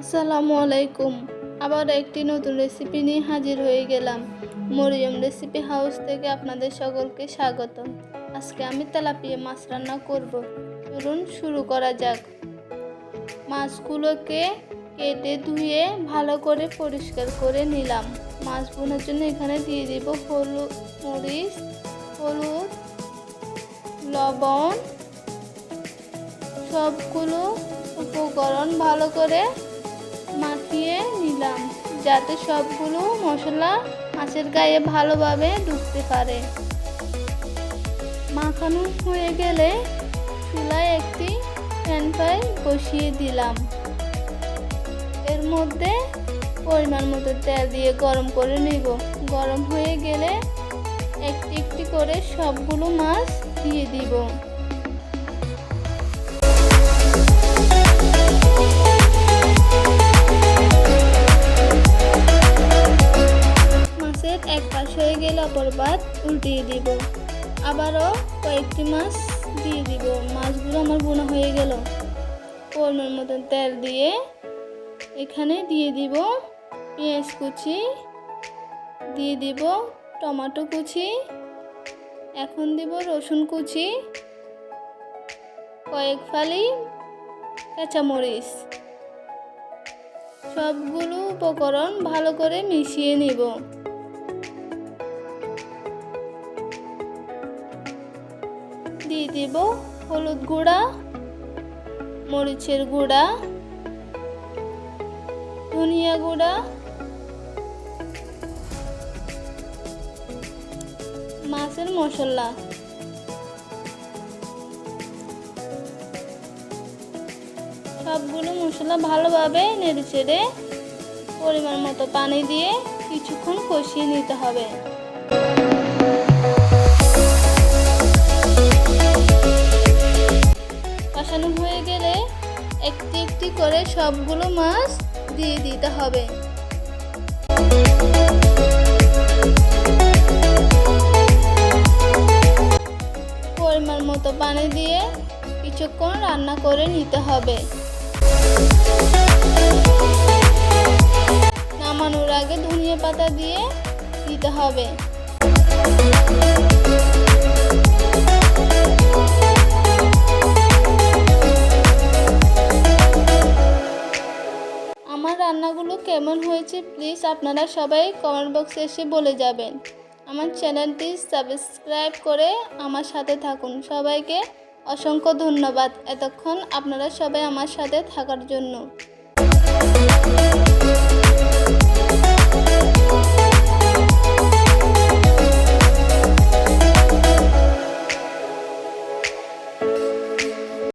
আসসালামু আলাইকুম। আবার একটি নতুন রেসিপি নিয়ে হাজির হয়ে গেলাম। মরিয়ম রেসিপি হাউস থেকে আপনাদের সকলকে স্বাগতম। আজকে আমি তেলাপিয়া মাছ রান্না করব। চলুন শুরু করা যাক। মাছগুলোকে কেটে ধুয়ে ভালো করে পরিষ্কার করে নিলাম। মাছ বোনার জন্য এখানে দিয়ে দিব হলুদ, লবণ, সবগুলো উপকরণ ভালো করে মাখিয়ে নিলাম যাতে সবগুলো মশলা মাছের গায়ে ভালোভাবে ঢুকতে পারে। মাখানো হয়ে গেলে চুলায় একটি ফ্রাই প্যান বসিয়ে দিলাম। এর মধ্যে পরিমাণ মতো তেল দিয়ে গরম করে নেব। গরম হয়ে গেলে একটি একটি করে সবগুলো মাছ দিয়ে দিব। এক পাশ হয়ে গেলে অপর পাশ উল্টিয়ে দিব। আবারও কয়েকটি মাছ দিয়ে দিব। মাছগুলো আমার বোনা হয়ে গেল। পরিমাণ মতন তেল দিয়ে এখানে দিয়ে দিব পেঁয়াজ কুচি, দিয়ে দিব টমেটো কুচি, এখন দিব রসুন কুচি, কয়েক ফালি কাঁচামরিচ। সবগুলো উপকরণ ভালো করে মিশিয়ে নিব। দিয়ে দিব হলুদ গুঁড়া, মরিচের গুঁড়া, ধনিয়া গুঁড়া, মাছের মশলা। সবগুলো মশলা ভালোভাবে নেড়েচেড়ে পরিমাণ মতো পানি দিয়ে কিছুক্ষণ কষিয়ে নিতে হবে। কষানো হয়ে গেলে একটি একটি করে সবগুলো মাছ দিয়ে দিতে হবে। পরিমাণ মতো পানি দিয়ে কিছুক্ষণ রান্না করে নিতে হবে। নামানোর আগে ধনিয়া পাতা দিয়ে দিতে হবে। আমার রান্নাগুলো কেমন হয়েছে প্লিজ আপনারা সবাই কমেন্ট বক্সে এসে বলে যাবেন। আমার চ্যানেলটি সাবস্ক্রাইব করে আমার সাথে থাকুন। সবাইকে অসংখ্য ধন্যবাদ এতক্ষণ আপনারা সবাই আমার সাথে থাকার জন্য।